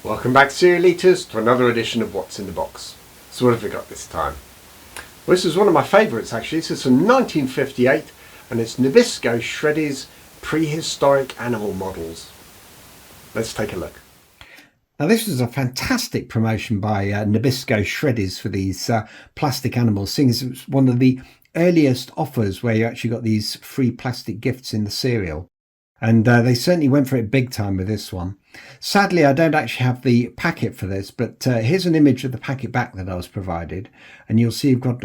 Welcome back, Serial Eaters, to another edition of What's in the Box. So what have we got this time? Well, this is one of my favourites actually. This is from 1958 and it's Nabisco Shreddies Prehistoric Animal Models. Let's take a look. Now this was a fantastic promotion by Nabisco Shreddies for these plastic animals, seeing as it was one of the earliest offers where you actually got these free plastic gifts in the cereal. And they certainly went for it big time with this one. Sadly, I don't actually have the packet for this, but here's an image of the packet back that I was provided. And you'll see you've got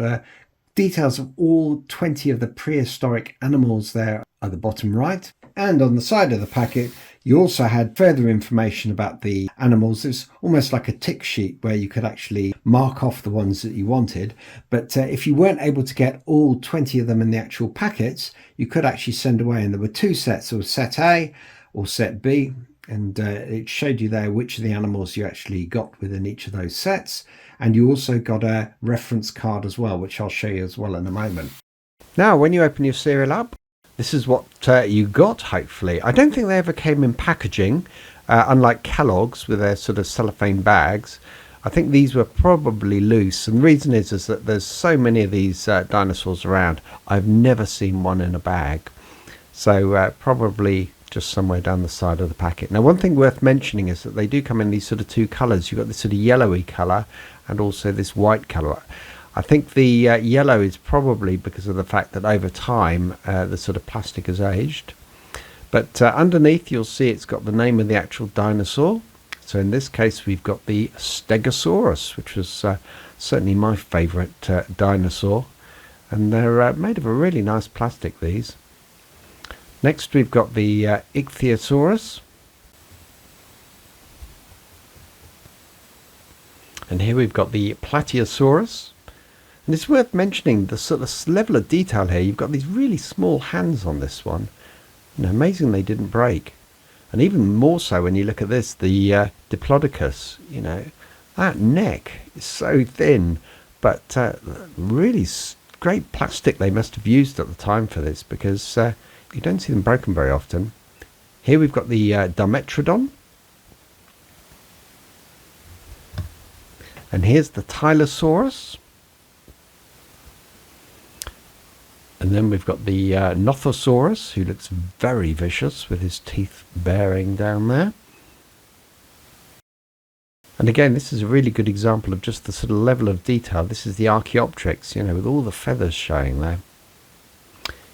details of all 20 of the prehistoric animals there at the bottom right. And on the side of the packet, you also had further information about the animals. It's almost like a tick sheet where you could actually mark off the ones that you wanted. But if you weren't able to get all 20 of them in the actual packets, you could actually send away. And there were two sets. There was set A or set B. And it showed you there which of the animals you actually got within each of those sets. And you also got a reference card as well, which I'll show you as well in a moment. Now, when you open your cereal up, this is what you got, hopefully. I don't think they ever came in packaging, unlike Kellogg's with their sort of cellophane bags. I think these were probably loose. And the reason is that there's so many of these dinosaurs around. I've never seen one in a bag. So probably just somewhere down the side of the packet. Now, one thing worth mentioning is that they do come in these sort of two colours. You've got this sort of yellowy colour and also this white colour. I think the yellow is probably because of the fact that over time the sort of plastic has aged. But underneath you'll see it's got the name of the actual dinosaur. So in this case we've got the Stegosaurus, which was certainly my favourite dinosaur. And they're made of a really nice plastic, these. Next we've got the Ichthyosaurus. And here we've got the Plateosaurus. And it's worth mentioning the sort of level of detail here. You've got these really small hands on this one. You know, amazing they didn't break. And even more so when you look at this, the Diplodocus, you know, that neck is so thin, but really great plastic they must have used at the time for this, because you don't see them broken very often. Here we've got the Dimetrodon. And here's the Tylosaurus. And then we've got the Nothosaurus, who looks very vicious with his teeth bearing down there. And again, this is a really good example of just the sort of level of detail. This is the Archaeopteryx, you know, with all the feathers showing there.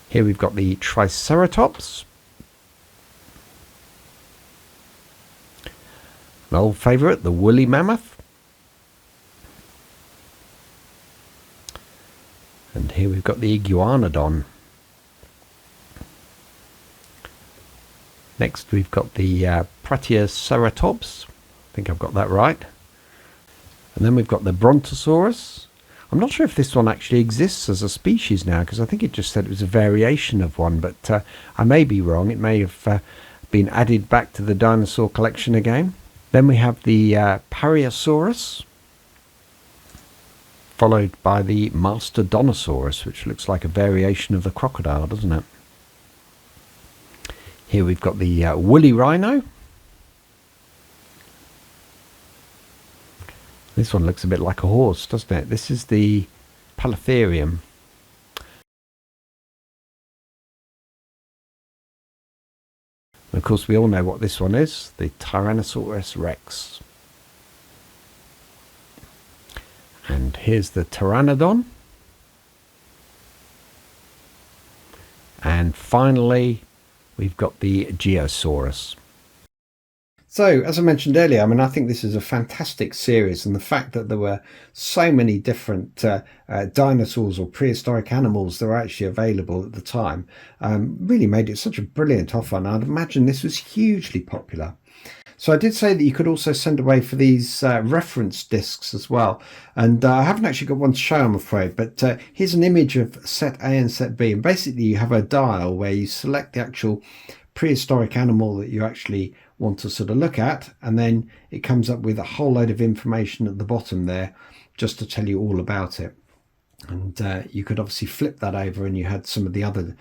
Here we've got the Triceratops. An old favourite, the woolly mammoth. And here we've got the Iguanodon. Next we've got the Brachioceratops. I think I've got that right. And then we've got the Brontosaurus. I'm not sure if this one actually exists as a species now, because I think it just said it was a variation of one, but I may be wrong. It may have been added back to the dinosaur collection again. Then we have the Pariosaurus, followed by the Mastodontosaurus, which looks like a variation of the crocodile, doesn't it? Here we've got the woolly rhino. This one looks a bit like a horse, doesn't it? This is the Palatherium. And of course we all know what this one is, the Tyrannosaurus Rex. And here's the Pteranodon. And finally, we've got the Geosaurus. So, as I mentioned earlier, I mean, I think this is a fantastic series, and the fact that there were so many different dinosaurs or prehistoric animals that were actually available at the time really made it such a brilliant offer, and I'd imagine this was hugely popular. So I did say that you could also send away for these reference discs as well. And I haven't actually got one to show, I'm afraid, but here's an image of set A and set B. And basically you have a dial where you select the actual prehistoric animal that you actually want to sort of look at. And then it comes up with a whole load of information at the bottom there just to tell you all about it. And you could obviously flip that over and you had some of the other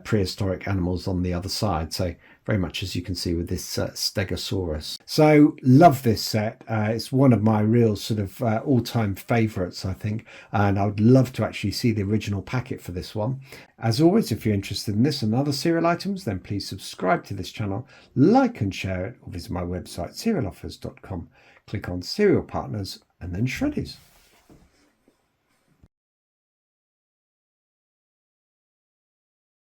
prehistoric animals on the other side. So very much as you can see with this Stegosaurus. So love this set. It's one of my real sort of all-time favourites, I think. And I would love to actually see the original packet for this one. As always, if you're interested in this and other cereal items, then please subscribe to this channel, like and share it, or visit my website cerealoffers.com. Click on Cereal Partners and then Shreddies.